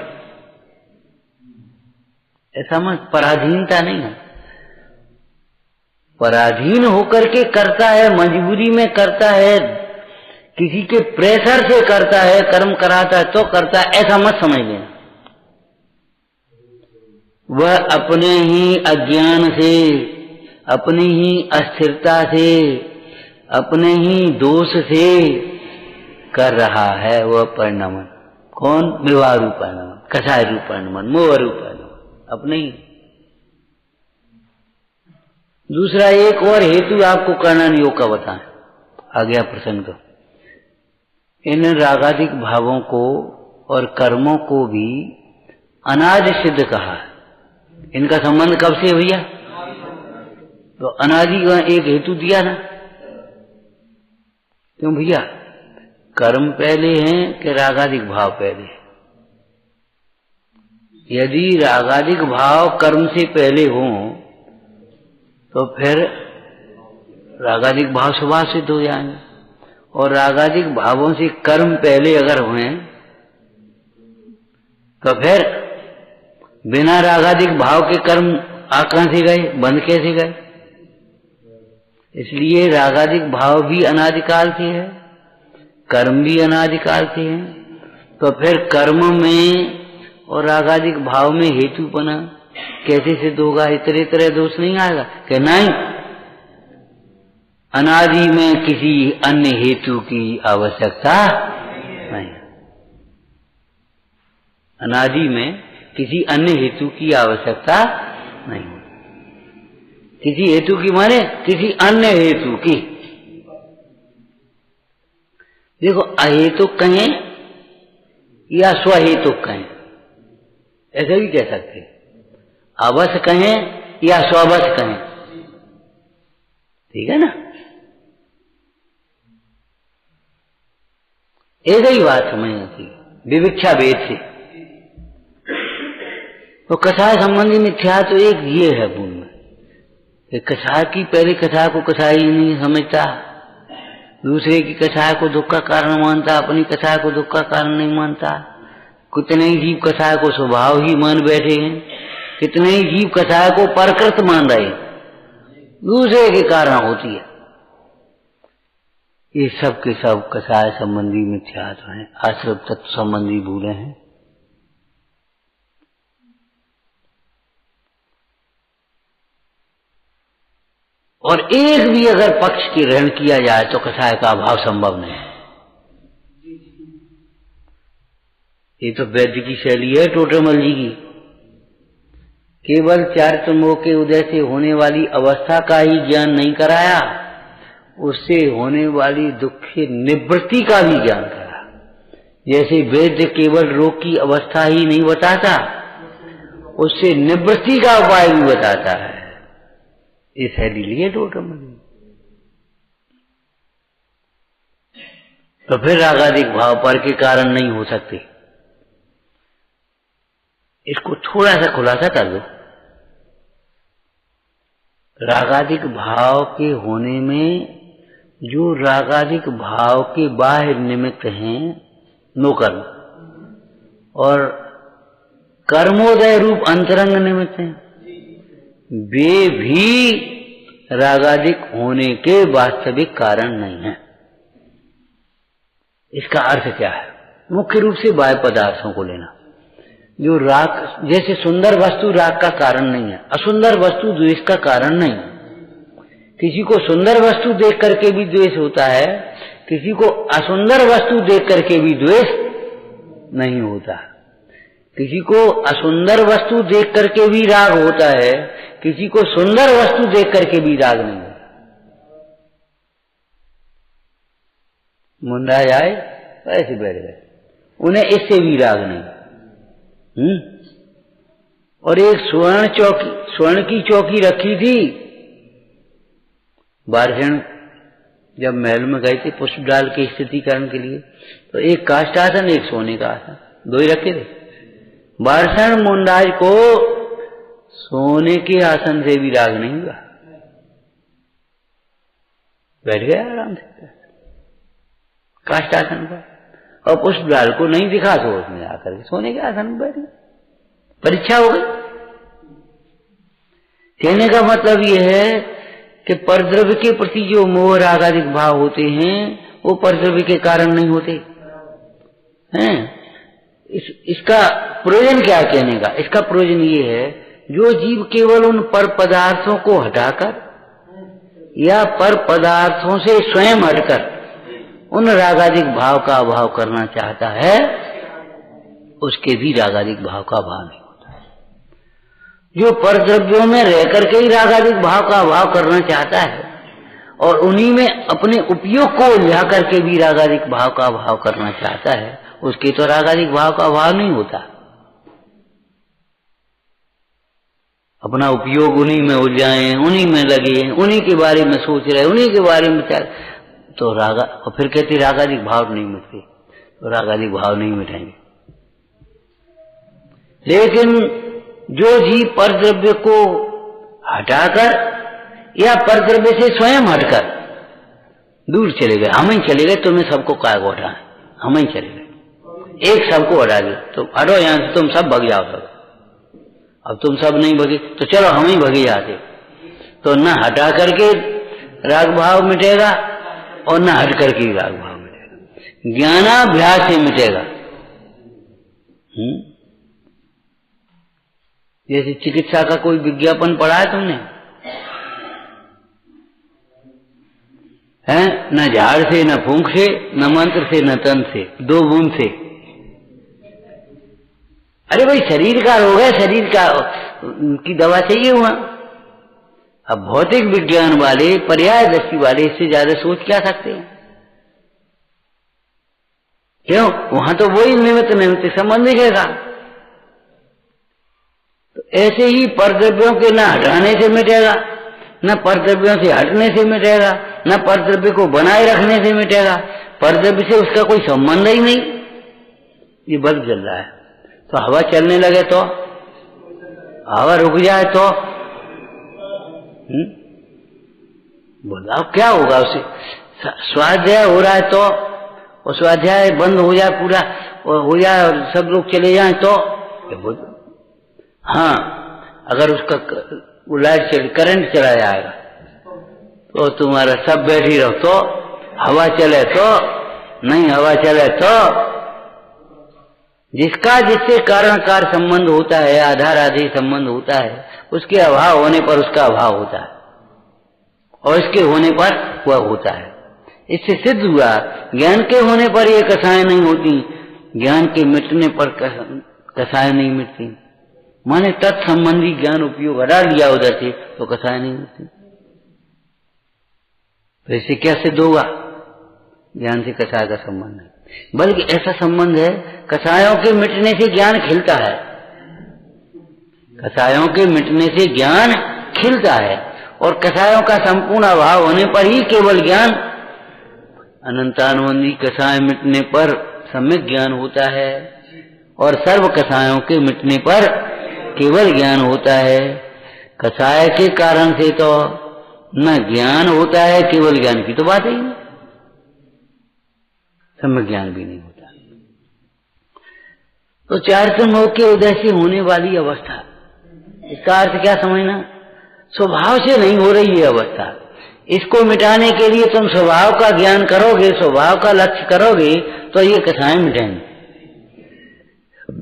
ऐसा मत। पराधीनता नहीं है, पराधीन होकर के करता है, मजबूरी में करता है, किसी के प्रेशर से करता है, कर्म कराता है तो करता है, ऐसा मत समझ लेना। वह अपने ही अज्ञान से, अपनी ही अस्थिरता से, अपने ही दोष से कर रहा है वह परिणमन। कौन? विवाह रूप परिणमन, कषाय रूप परिणमन, मोह रूप परिणमन, अपने ही। दूसरा एक और हेतु आपको करना योग का बताएं, आ गया प्रसंग। तो इन रागादिक भावों को और कर्मों को भी अनादि सिद्ध कहा है। इनका संबंध कब से भैया? तो अनादि का एक हेतु दिया ना। क्यों भैया? कर्म पहले हैं कि रागादिक भाव पहले? यदि रागादिक भाव कर्म से पहले हों तो फिर रागादिक भाव स्वभाव सिद्ध हो जाएंगे, और रागादिक भावों से कर्म पहले अगर हुए तो फिर बिना रागादिक भाव के कर्म आ कहां से गए, बंद कैसे गए? इसलिए रागादिक भाव भी अनादिकाल से है, कर्म भी अनादिकाल से है। तो फिर कर्म में और रागादिक भाव में हेतु बना कैसे सिद्ध होगा? इतने तरह दोष नहीं आएगा कि नहीं, अनादि में किसी अन्य हेतु की आवश्यकता नहीं। अनादि में किसी अन्य हेतु की आवश्यकता नहीं होती। किसी हेतु की माने किसी अन्य हेतु की। देखो, अहेतुक कहें या स्वहेतुक कहें, ऐसे भी कह सकते हैं। अवश्य कहें या स्ववश कहें, ठीक है ना। एक ही बात समझनी चाहिए विविक्षा भेद से। तो कसाय संबंधी मिथ्या तो एक ये है भूल में कि कसाय की पहली कसाय को कसाई नहीं समझता, दूसरे की कसाय को दुख का कारण मानता, अपनी कसाय को दुख का कारण नहीं मानता। कितने ही जीव कसाय को स्वभाव ही मान बैठे हैं, कितने ही जीव कसाय को परकृत मान रहे, दूसरे के कारण होती है। ये सब के सब कसाय संबंधी मिथ्यात्व हैं, आश्रव तत्व संबंधी भूले हैं। और एक भी अगर पक्ष की ग्रहण किया जाए तो कसाय का अभाव संभव नहीं है। ये तो वैद्य की शैली है टोटरमल जी की। केवल चारित्र मोह के उदय से होने वाली अवस्था का ही ज्ञान नहीं कराया, उससे होने वाली दुख की निवृत्ति का भी ज्ञान करा। जैसे वैद्य केवल रोग की अवस्था ही नहीं बताता, उससे निवृत्ति का उपाय भी बताता है। इस शैली लिए टोटरमल। तो फिर रागादिक भाव पर के कारण नहीं हो सकते। इसको थोड़ा सा खुलासा कर दो। रागादिक भाव के होने में जो रागादिक भाव के बाह्य निमित्त हैं नोकर्म, और कर्मोदय रूप अंतरंग निमित्त हैं, वे भी रागादिक होने के वास्तविक कारण नहीं है। इसका अर्थ क्या है? मुख्य रूप से बाह्य पदार्थों को लेना। जो राग, जैसे सुंदर वस्तु राग का कारण नहीं है, असुंदर वस्तु द्वेष का कारण नहीं है। किसी को सुंदर वस्तु देख करके भी द्वेष होता है, किसी को असुंदर वस्तु देख करके भी द्वेष नहीं होता। किसी को असुंदर वस्तु देख करके भी राग होता है, किसी को सुंदर वस्तु देख करके भी राग नहीं होता। मुंडा जाए ऐसे बैठ गए, उन्हें इससे भी राग नहीं। और एक स्वर्ण की चौकी रखी थी। बारहण जब महल में गए थे पुष्प डाल के स्थितिकरण के लिए, तो एक काष्ठ आसन एक सोने का आसन, दो ही रखे थे। बारहण मुंडाज को सोने के आसन से भी राग नहीं हुआ, बैठ गया आराम से काष्ठ आसन पर, और पुष्प डाल को नहीं दिखा तो उसने आकर सोने के आसन में बैठ गया। परीक्षा हो गई। कहने का मतलब यह है कि परद्रव्य के प्रति जो मोह राग आदि भाव होते हैं वो परद्रव्य के कारण नहीं होते हैं। इसका प्रयोजन क्या कहने का? इसका प्रयोजन ये है, जो जीव केवल उन पर पदार्थों को हटाकर या पर पदार्थों से स्वयं हटकर उन रागादिक भाव का अभाव करना चाहता है, उसके भी रागादिक भाव का अभाव नहीं होता है। जो परद्रव्यों में रह करके ही रागादिक भाव का अभाव करना चाहता है और उन्हीं में अपने उपयोग को उलझा करके भी रागादिक भाव का अभाव करना चाहता है, उसके तो रागादिक भाव का अभाव नहीं होता। अपना उपयोग उन्हीं में उलझाए, उन्हीं में लगे, उन्हीं के बारे में सोच रहे, उन्हीं के बारे में विचार, तो रागा, और फिर कहते रागादिक भाव नहीं मिटते, तो रागादिक भाव नहीं मिटाएंगे। लेकिन जो जीव परद्रव्य को हटाकर या परद्रव्य से स्वयं हटकर दूर चले गए, हम ही चले गए, तुम्हें सबको काय को हटाए, हम ही चले गए, एक सबको हटा दे, तो हटो यहां से, तुम सब भग जाओ सब। अब तुम सब नहीं भगे तो चलो हम ही भगे जाते, तो न हटा करके राग भाव मिटेगा और न हट करके राग भाव मिटेगा, ज्ञानाभ्यास से मिटेगा। जैसे चिकित्सा का कोई विज्ञापन पढ़ा है तुमने? है न झाड़ से, न फूंक से, न मंत्र से, न तंत्र से, 2 बूंद से। अरे भाई शरीर का रोग है, शरीर का की दवा चाहिए वहां। अब भौतिक विज्ञान वाले, पर्याय दृष्टि वाले इससे ज्यादा सोच क्या सकते हैं? क्यों? वहां तो वही निमित्त निमित्त संबंध दिखेगा। तो ऐसे ही परद्रव्यों के न हटाने से मिटेगा, न परद्रव्यों से हटने से मिटेगा, न परद्रव्य को बनाए रखने से मिटेगा। परद्रव्य से उसका कोई संबंध ही नहीं। ये बल्ब जल रहा है, तो हवा चलने लगे तो, हवा रुक जाए तो बोला क्या होगा उसे? स्वाध्याय हो रहा है तो, और स्वाध्याय बंद हो जाए, पूरा हो जाए और सब लोग चले जाएं तो, हाँ अगर उसका वो लाइट करंट चला जाएगा तो तुम्हारा सब बैठी रहो, तो हवा चले तो नहीं, हवा चले तो जिसका जिससे कारण कार संबंध होता है, आधार आदि संबंध होता है, उसके अभाव होने पर उसका अभाव होता है और इसके होने पर वह होता है। इससे सिद्ध हुआ ज्ञान के होने पर ये कसाएं नहीं होती, ज्ञान के मिटने पर कसाएं नहीं मिटती। माने तत्संबंधी ज्ञान उपयोग हटा लिया उधर से तो कसाएं नहीं मिटती। तो इससे क्या सिद्ध होगा? ज्ञान से कसाय का संबंध है, बल्कि ऐसा संबंध है कसायों के मिटने से ज्ञान खिलता है। कसायों के मिटने से ज्ञान खिलता है और कसायों का संपूर्ण अभाव होने पर ही केवल ज्ञान, अनंतानुबंधी कसाय मिटने पर सम्यक ज्ञान होता है और सर्व कसायों के मिटने पर केवल ज्ञान होता है। कसाय के कारण से तो न ज्ञान होता है, केवल ज्ञान की तो बात ही नहीं, सम्यक ज्ञान भी नहीं होता। तो चारित्र मोह के उदय से होने वाली अवस्था, इसका अर्थ क्या समझना? स्वभाव से नहीं हो रही है अवस्था। इसको मिटाने के लिए तुम स्वभाव का ज्ञान करोगे, स्वभाव का लक्ष्य करोगे तो ये कसाएं मिटेंगी।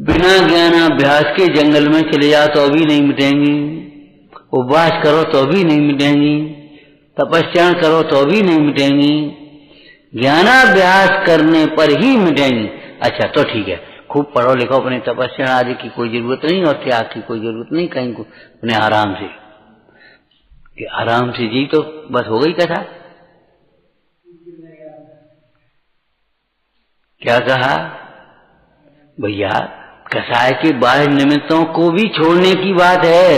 बिना ज्ञानाभ्यास के जंगल में चले जाओ तो भी नहीं मिटेंगी, उपवास करो तो भी नहीं मिटेंगी, तपस्या करो तो भी नहीं मिटेंगी, ज्ञानाभ्यास करने पर ही मिटेंगी। अच्छा तो ठीक है, खूब पढ़ो लिखो, अपने तपस्या आदि की कोई जरूरत नहीं और त्याग की कोई जरूरत नहीं, कहीं को अपने आराम से जी तो बस हो गई कथा। क्या कहा भैया? कसाय के बाह्य निमित्तों को भी छोड़ने की बात है,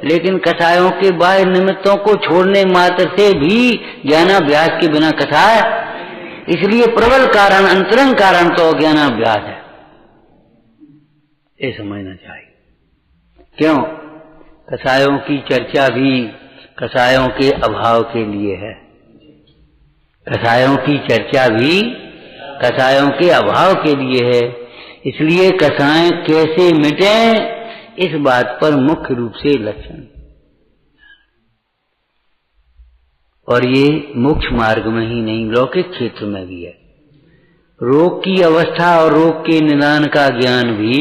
लेकिन कसायों के बाह्य निमित्तों को छोड़ने मात्र से भी ज्ञानाभ्यास के बिना कसाय, इसलिए प्रबल कारण अंतरंग कारण तो ज्ञानाभ्यास है, ये समझना चाहिए। क्यों? कसायों की चर्चा भी कसायों के अभाव के लिए है, कसायों की चर्चा भी कसायों के अभाव के लिए है। इसलिए कसाएं कैसे मिटें, इस बात पर मुख्य रूप से लक्षण, और ये मोक्ष मार्ग में ही नहीं लौकिक क्षेत्र में भी है। रोग की अवस्था और रोग के निदान का ज्ञान भी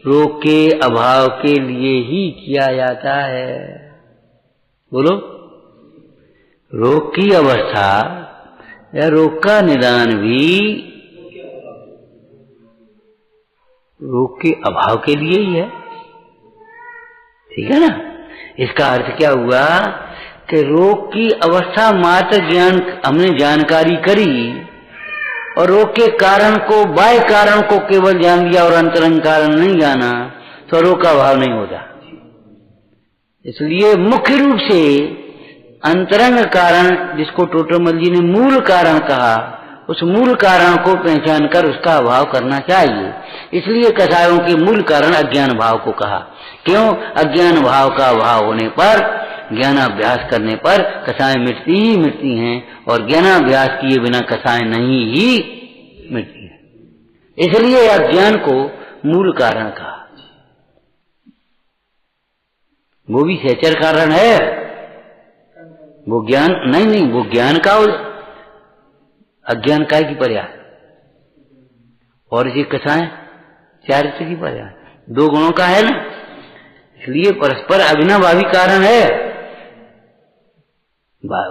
रोग के अभाव के लिए ही किया जाता है। बोलो, रोग की अवस्था या रोग का निदान भी रोग के अभाव के लिए ही है, ठीक है ना? इसका अर्थ क्या हुआ कि रोग की अवस्था मात्र ज्ञान, हमने जानकारी करी और रोग के कारण को, बाह्य कारण को केवल जान लिया और अंतरंग कारण नहीं जाना, तो रोग का अभाव नहीं होता। इसलिए मुख्य रूप से अंतरंग कारण, जिसको टोटरमल जी ने मूल कारण कहा, उस मूल कारण को पहचान कर उसका अभाव करना चाहिए। इसलिए कसायों के मूल कारण अज्ञान भाव को कहा। क्यों? अज्ञान भाव का अभाव होने पर, ज्ञानाभ्यास करने पर कसाएं मिटती ही मिटती हैं और ज्ञानाभ्यास किए बिना कसाएं नहीं ही मिटती हैं। इसलिए अज्ञान को मूल कारण कहा। वो भी सहचर कारण है, वो ज्ञान नहीं, वो ज्ञान का अज्ञान काय की पर्याय, और ये कसाएं चारित्र की पर्याय, दो गुणों का है ना। इसलिए परस्पर अविनाभावी कारण है।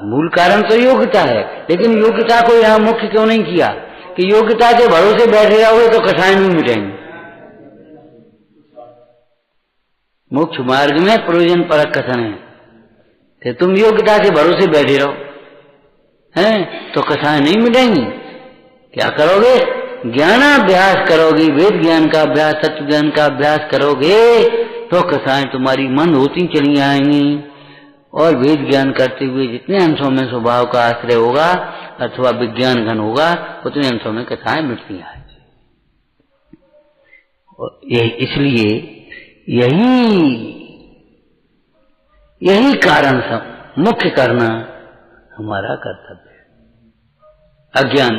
मूल कारण तो योग्यता है, लेकिन योग्यता को यहाँ मुख्य क्यों नहीं किया कि योग्यता के भरोसे बैठे रहोगे तो कसाएं नहीं मिटेंगे। मोक्ष मार्ग में प्रयोजन परक कथन है कि तुम योग्यता के भरोसे बैठे रहो, हैं तो कथाएं नहीं मिलेंगी। क्या करोगे? ज्ञानाभ्यास करोगे, वेद ज्ञान का अभ्यास, तत्व ज्ञान का अभ्यास करोगे तो कथाएं तुम्हारी मन होती चली आएंगी। और वेद ज्ञान करते हुए जितने अंशों में स्वभाव का आश्रय होगा अथवा विज्ञान घन होगा उतने अंशों में कथाएं मिटती आएंगी। इसलिए यही कारण सब मुख्य करना हमारा कर्तव्य है, अज्ञान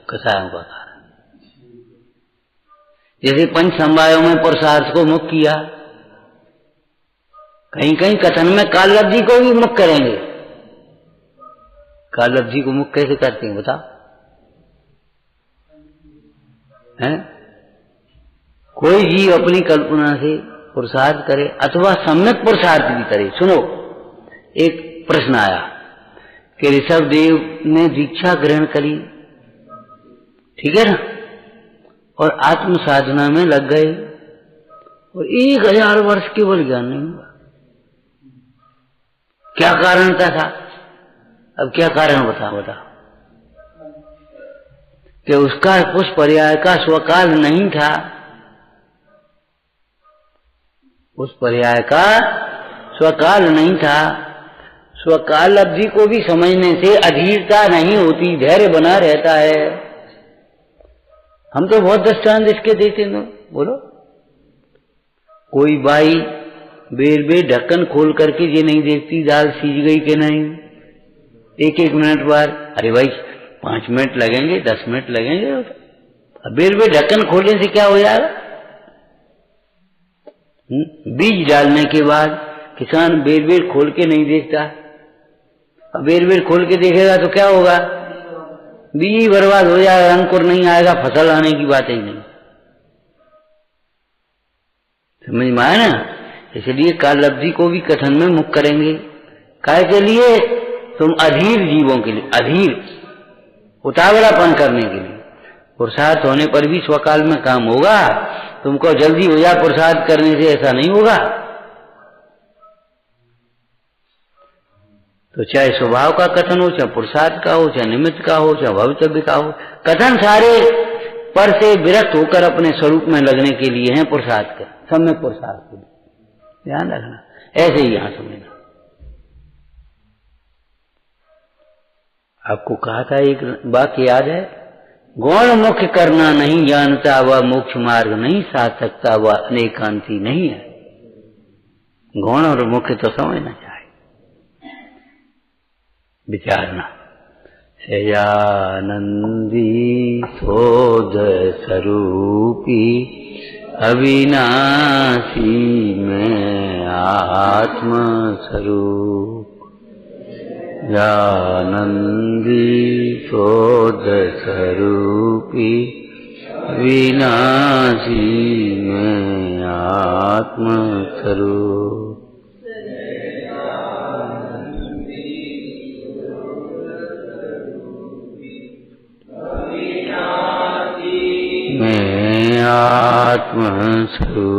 कथाओं का कारण। जैसे पंच समवायों में पुरुषार्थ को मुक्त किया, कहीं कहीं कथन में काललब्धि को भी मुक्त करेंगे। काललब्धि को मुक्त कैसे करते हैं बताओ? हैं? कोई जीव अपनी कल्पना से पुरुषार्थ करे अथवा सम्यक पुरुषार्थ भी करे। सुनो, एक प्रश्न आया कि ऋषभ देव ने दीक्षा ग्रहण करी, ठीक है ना, और आत्म साधना में लग गए और 1000 वर्ष केवल ज्ञान नहीं हुआ। क्या कारण था? अब क्या कारण बता कि उसका उस पर्याय का स्वकाल नहीं था, उस पर्याय का स्वकाल नहीं था। स्वकाल अवधि को भी समझने से अधीरता नहीं होती, धैर्य बना रहता है। हम तो बहुत दृष्टांत इसके देते हैं। बोलो, कोई बाई बेर ढक्कन खोल करके ये नहीं देखती दाल सीज गई कि नहीं, एक मिनट बाद अरे भाई 5 मिनट लगेंगे, 10 मिनट लगेंगे। बेर ढक्कन खोलने से क्या हो जाएगा? बीज डालने के बाद किसान बेर खोल के नहीं देखता, अब बेर खोल के देखेगा तो क्या होगा? बीज बर्बाद हो जाएगा, अंकुर नहीं आएगा, फसल आने की बात ही नहीं। समझ में आया ना? इसलिए काललब्धि को भी कथन में मुक्त करेंगे। काय के लिए? तुम अधीर जीवों के लिए, अधीर उतावलापन करने के लिए। पुरुषार्थ होने पर भी स्वकाल में काम होगा। तुमको जल्दी हो जाए पुरुषार्थ करने से, ऐसा नहीं होगा। तो चाहे स्वभाव का कथन हो, चाहे पुरुषार्थ का हो, चाहे निमित्त का हो, चाहे भवितव्य का हो, कथन सारे पर से विरक्त होकर अपने स्वरूप में लगने के लिए हैं। पुरुषार्थ का सम्यक पुरुषार्थ के लिए ध्यान रखना। ऐसे ही यहां समझना। आपको कहा था, एक वाक्य याद है, गौण मुख्य करना नहीं जानता वह मोक्ष मार्ग नहीं साध सकता, वह अनेकांती नहीं है। गौण और मुख्य तो समझना चाहिए, विचारना। सयानंदी शोध स्वरूपी अविनाशी में आत्म स्वरूप, आनंदी शोध स्वरूपी विनाशी में आत्म स्वरूप। मैं आत्म स्वरूप